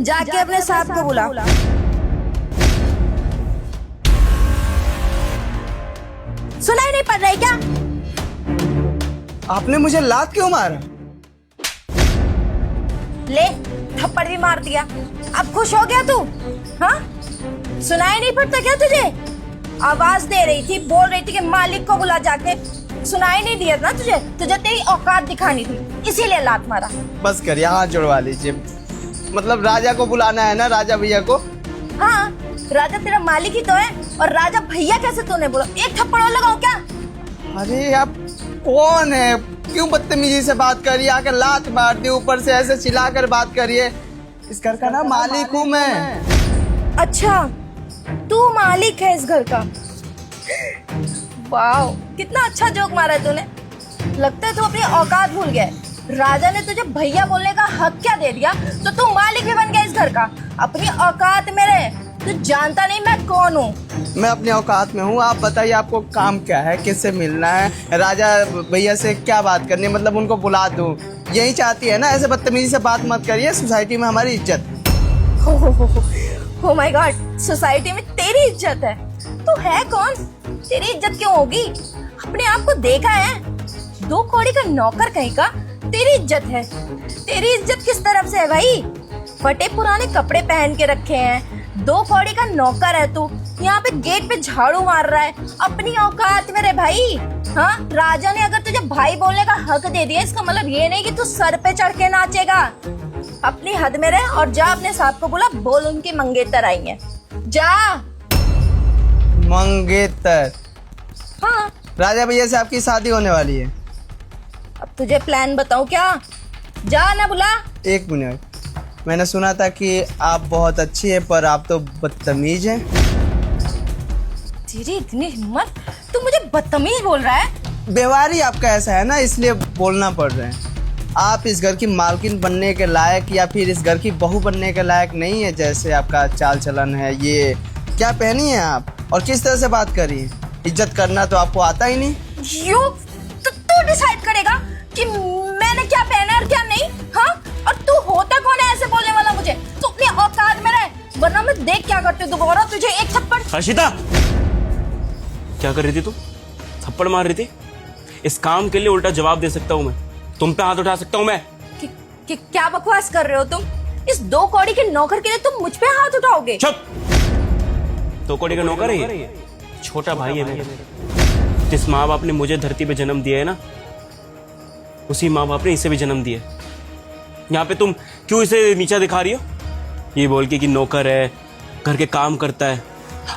जाके अपने साहब को बुला। सुनाई नहीं पड़ रहा है क्या? आपने मुझे लात क्यों मारा? ले, थप्पड़ भी मार दिया। अब खुश हो गया तू? हाँ, सुनाई नहीं पड़ता क्या तुझे? आवाज दे रही थी, बोल रही थी कि मालिक को बुला जाके। सुनाई नहीं दिया ना तुझे? तुझे तेरी औकात दिखानी थी, इसीलिए लात मारा। बस करिए, हाथ जुड़वा लीजिए। मतलब राजा को बुलाना है ना, राजा भैया को? हाँ, राजा तेरा मालिक ही तो है। और राजा भैया कैसे तूने बोला? एक थप्पड़ और लगाओ क्या? अरे आप कौन है? क्यों बदतमीजी से बात करिए? आकर लात मार दी, ऊपर से ऐसे चिल्लाकर बात करिए। इस घर का ना मालिक हूँ मैं। अच्छा, तू मालिक है इस घर का? वाह, कितना अच्छा जोक मारा है तूने। लगता है तू अपनी औकात भूल गया है। राजा ने तुझे भैया बोलने का हक क्या दे दिया, तो तू मालिक भी बन गया इस घर का। अपनी औकात में रह। तू जानता नहीं मैं कौन हूँ। मैं अपनी औकात में हूँ। आप बताइए, आपको काम क्या है? किससे मिलना है? राजा भैया से क्या बात करनी है? मतलब उनको बुला दूँ, यही चाहती है ना? ऐसे बदतमीजी से बात मत करिए, सोसाइटी में हमारी इज्जत। ओह माय गॉड, सोसाइटी में तेरी इज्जत है? तू है कौन? तेरी इज्जत क्यों होगी? अपने आप को देखा है? 2 कौड़ी का नौकर कहीं का तेरी इज्जत है? तेरी इज्जत किस तरफ से है भाई? फटे पुराने कपड़े पहन के रखे हैं, 2 कौड़ी का नौकर है तू। यहाँ पे गेट पे झाड़ू मार रहा है। अपनी औकात में रे भाई। हाँ, राजा ने अगर तुझे भाई बोलने का हक दे दिया, इसका मतलब ये नहीं कि तू सर पे चढ़ के नाचेगा। अपनी हद में रह और जा अपने साहब को बुला, बोल उनकी मंगेतर आई है। जा। मंगेतर? हाँ, राजा भैया से आपकी शादी होने वाली है। अब तुझे प्लान बताऊं क्या? जा ना बुला। एक मिनट, मैंने सुना था कि आप बहुत अच्छी है, पर आप तो बदतमीज हैं। तेरी इतनी हिम्मत, तू मुझे बदतमीज बोल रहा है? व्यवहार ही आपका ऐसा है ना, इसलिए बोलना पड़ रहा है। आप इस घर की मालकिन बनने के लायक या फिर इस घर की बहू बनने के लायक नहीं है। जैसे आपका चाल चलन है, ये क्या पहनी है आप और किस तरह से बात करी है? इज्जत करना तो आपको आता ही नहीं। यू तो तू डिसाइड करेगा कि मैंने क्या पहना है और क्या नहीं। हाँ, और तू होता कौन है ऐसे बोलने वाला मुझे? तू अपनी औकात में रह, वरना मैं देख क्या करती हूँ दोबारा तुझे एक थप्पड़। हर्षिता, क्या कर रही थी तू? थप्पड़ मार रही थी? इस काम के लिए उल्टा जवाब दे सकता हूँ मैं, तुम पे हाथ उठा सकता हूँ मैं। क्या बकवास कर रहे हो तुम? इस 2 कौड़ी के नौकर के लिए तुम मुझ पे हाथ उठाओगे? चुप। 2 कौड़ी का नौकर है ये? छोटा भाई है मेरा। जिस माँ बाप ने मुझे धरती पे जन्म दिया है ना, उसी माँ बाप ने इसे भी जन्म दिया है। यहाँ पे तुम क्यों इसे नीचा दिखा रही हो? ये बोल के कि नौकर है, घर के काम करता है।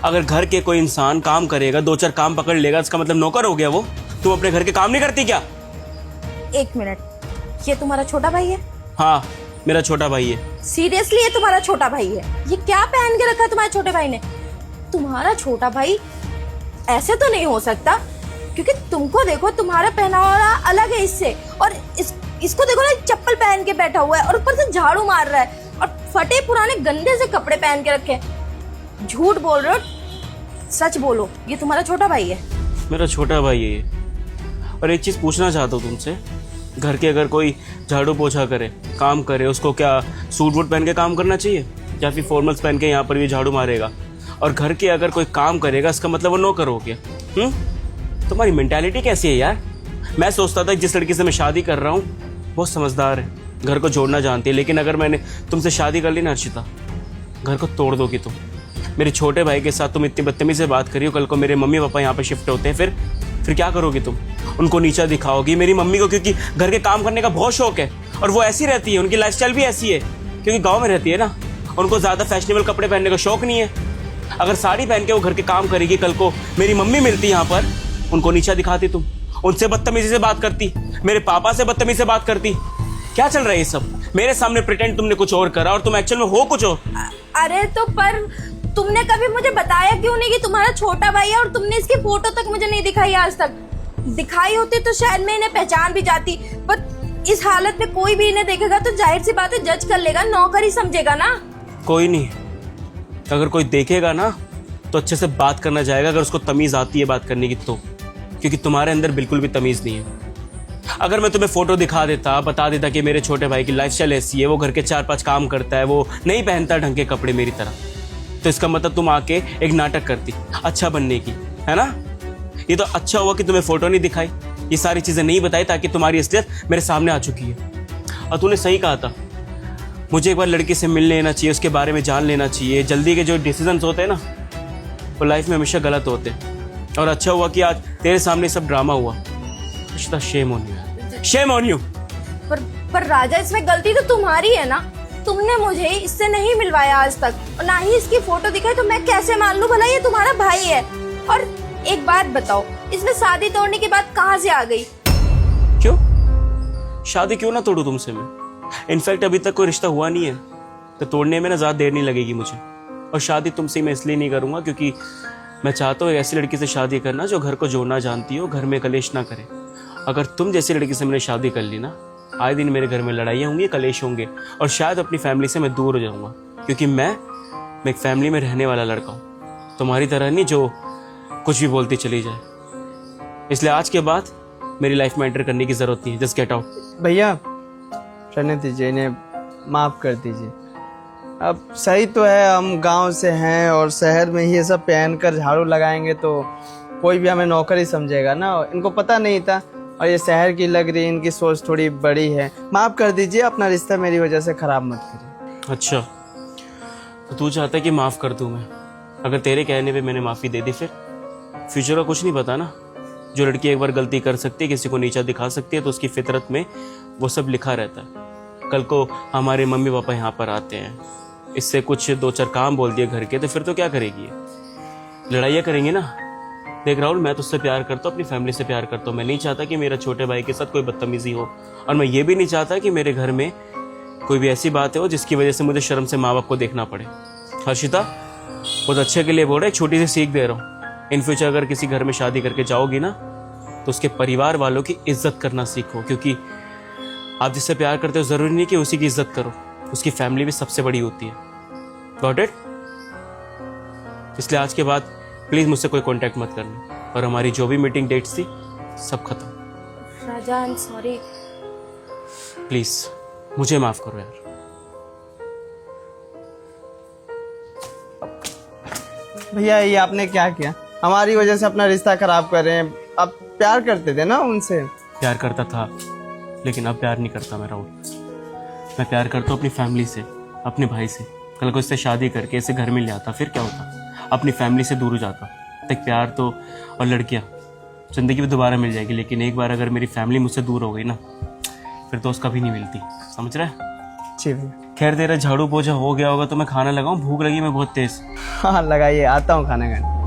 अगर घर के कोई इंसान काम करेगा, 2-4 काम पकड़ लेगा, इसका मतलब नौकर हो गया वो? तुम अपने घर के काम नहीं करती क्या? एक मिनट, ये तुम्हारा छोटा भाई है? हाँ, मेरा छोटा भाई है। सीरियसली ये तुम्हारा छोटा भाई है? ये क्या पहन के रखा है तुम्हारे छोटे भाई ने? तुम्हारा छोटा भाई ऐसे तो नहीं हो सकता, क्योंकि तुमको देखो, तुम्हारा पहनावा अलग है इससे। और इसको देखो ना, चप्पल पहन के बैठा हुआ है और ऊपर से झाड़ू मार रहा है और फटे पुराने गंदे से कपड़े पहन के रखे। झूठ बोल रहे हो, सच बोलो, ये तुम्हारा छोटा भाई है? मेरा छोटा भाई है ये। और एक चीज पूछना चाहता हूँ तुमसे, घर के अगर कोई झाड़ू पोछा करे, काम करे, उसको क्या सूट वूट पहन के काम करना चाहिए या फिर फॉर्मल्स पहन के यहाँ पर भी झाड़ू मारेगा? और घर के अगर कोई काम करेगा, इसका मतलब वो नौकर हो गया। तुम्हारी मेंटालिटी कैसी है यार? मैं सोचता था जिस लड़की से मैं शादी कर रहा हूँ बहुत समझदार है, घर को जोड़ना जानती है, लेकिन अगर मैंने तुमसे शादी कर ली ना हर्षिता, घर को तोड़ दोगी तुम। मेरे छोटे भाई के साथ तुम इतनी बदतमीजी से बात करी हो, कल को मेरे मम्मी पापा यहाँ पे शिफ्ट होते हैं, फिर क्या करोगी तुम? उनको नीचा दिखाओगी मेरी मम्मी को, क्योंकि घर के काम करने का बहुत शौक है और वो ऐसी रहती है, उनकी लाइफस्टाइल भी ऐसी है, क्योंकि गांव में रहती है ना, उनको ज़्यादा फैशनेबल कपड़े पहनने का शौक नहीं है। अगर साड़ी पहन के वो घर के काम करेगी, कल को मेरी मम्मी मिलती यहाँ पर, उनको नीचा दिखाती तुम, उनसे बदतमीजी से बात करती, मेरे पापा से बदतमीजी से बात करती। क्या चल रहा है ये सब? मेरे सामने प्रिटेंड तुमने कुछ और करा और तुम एक्चुअल में हो कुछ और। अरे तो पर तुमने कभी मुझे बताया क्यों नहीं कि तुम्हारा छोटा भाई है? और तुमने इसकी फोटो तक मुझे नहीं दिखाई आज तक। दिखाई होती तो शायद मैं इन्हें पहचान भी जाती, पर इस हालत में कोई भी इन्हें देखेगा तो जाहिर सी बात है जज कर लेगा, नौकर ही समझेगा ना। कोई नहीं, अगर कोई देखेगा ना तो अच्छे से बात करना जाएगा, अगर उसको तमीज आती है बात करने की तो, क्योंकि तुम्हारे अंदर बिल्कुल भी तमीज नहीं है। अगर मैं तुम्हें फोटो दिखा देता, बता देता कि मेरे छोटे भाई की लाइफस्टाइल ऐसी है, वो घर के 4-5 काम करता है, वो नहीं पहनता ढंग के कपड़े मेरी तरह, तो इसका मतलब तुम आके एक नाटक करती अच्छा बनने की, है ना? ये तो अच्छा हुआ कि तुम्हें फोटो नहीं दिखाई, ये सारी चीजें नहीं बताई, ताकि तुम्हारी असलियत मेरे सामने आ चुकी है। और तूने सही कहा था, मुझे एक बार लड़की से मिल लेना चाहिए, उसके बारे में जान लेना चाहिए। जल्दी के जो डिसीजंस होते हैं ना, वो लाइफ में हमेशा गलत होते हैं। और अच्छा हुआ कि आज तेरे सामने सब ड्रामा हुआ। रिश्ता shame on you, shame on you. पर राजा, इसमें गलती तो तुम्हारी है ना। तुमने मुझे इससे नहीं मिलवाया आज तक, और ना ही इसकी फोटो दिखाई, तो मैं कैसे मान लूं भला ये तुम्हारा भाई है? और एक बात बताओ, इसमें शादी तोड़ने की बात कहाँ से आ गई? क्यों? शादी क्यों ना तोड़ू तुमसे मैं? इनफैक्ट अभी तक कोई रिश्ता हुआ नहीं है, तो तोड़ने में ना ज़्यादा देर नहीं लगेगी मुझे। और शादी तुमसे मैं इसलिए नहीं करूँगा क्योंकि मैं चाहता हूँ एक ऐसी लड़की से शादी करना जो घर को जोड़ना जानती हो, घर में कलेश ना करे। अगर तुम जैसी लड़की से मैंने शादी कर ली ना, आए दिन मेरे घर में लड़ाइयाँ होंगी, कलेश होंगे, और शायद अपनी फैमिली से मैं दूर हो जाऊँगा, क्योंकि मैं एक फैमिली में रहने वाला लड़का हूँ, तुम्हारी तरह नहीं जो कुछ भी बोलती चली जाए। इसलिए आज के बाद मेरी लाइफ में एंटर करने की ज़रूरत नहीं है। Just get out. भैया रहने दीजिए, इन्हें माफ़ कर दीजिए। अब सही तो है, हम गांव से हैं और शहर में ही ये सब पहन कर झाड़ू लगाएंगे तो कोई भी हमें नौकर ही समझेगा ना। इनको पता नहीं था, और ये शहर की लग रही, इनकी सोच थोड़ी बड़ी है। माफ़ कर दीजिए, अपना रिश्ता मेरी वजह से ख़राब मत करिए। अच्छा, तो तू चाहता है कि माफ़ कर दूँ मैं? अगर तेरे कहने पे मैंने माफ़ी दे दी, फिर फ्यूचर का कुछ नहीं पता ना। जो लड़की एक बार गलती कर सकती है, किसी को नीचा दिखा सकती है, तो उसकी फितरत में वो सब लिखा रहता है। कल को हमारे मम्मी पापा यहाँ पर आते हैं, इससे कुछ 2-4 काम बोल दिए घर के, तो फिर तो क्या करेगी ये? लड़ाइयाँ करेंगे ना। देख राहुल, मैं तुझसे प्यार करता हूँ, अपनी फैमिली से प्यार करता हूँ। मैं नहीं चाहता कि मेरा छोटे भाई के साथ कोई बदतमीजी हो, और मैं ये भी नहीं चाहता कि मेरे घर में कोई भी ऐसी बात हो जिसकी वजह से मुझे शर्म से माँ बाप को देखना पड़े। हर्षिता, बहुत अच्छे के लिए बोल रहा है, एक छोटी सी सीख दे रहा हूँ। इन फ्यूचर अगर किसी घर में शादी करके जाओगी ना, तो उसके परिवार वालों की इज्जत करना सीखो, क्योंकि आप जिससे प्यार करते हो ज़रूरी नहीं कि उसी की इज्जत करो, उसकी फैमिली भी सबसे बड़ी होती है। Got it? इसलिए आज के बाद प्लीज़ मुझसे कोई कांटेक्ट मत करना, और हमारी जो भी मीटिंग डेट्स थी सब खत्म। राजा, आई एम सॉरी। प्लीज़ मुझे माफ़ करो यार। भैया ये आपने क्या किया? हमारी वजह से अपना रिश्ता खराब कर रहे हैं। आप प्यार करते थे ना उनसे? प्यार करता था, लेकिन अब प्यार नहीं करता मैं राहुल। मैं प्यार करता हूँ अपनी फैमिली से, अपने भाई से। कल को इससे शादी करके इसे घर में ले आता, फिर क्या होता? अपनी फैमिली से दूर हो जाता। तक प्यार तो, और लड़कियाँ ज़िंदगी में दोबारा मिल जाएगी, लेकिन एक बार अगर मेरी फैमिली मुझसे दूर हो गई ना, फिर तो उसका भी नहीं मिलती। समझ रहा है? जी भैया। खैर, तेरा झाड़ू पोछा हो गया होगा, तो मैं खाना लगाऊं, भूख लगी मैं बहुत तेज। हाँ लगाइए, आता हूँ खाना खाने।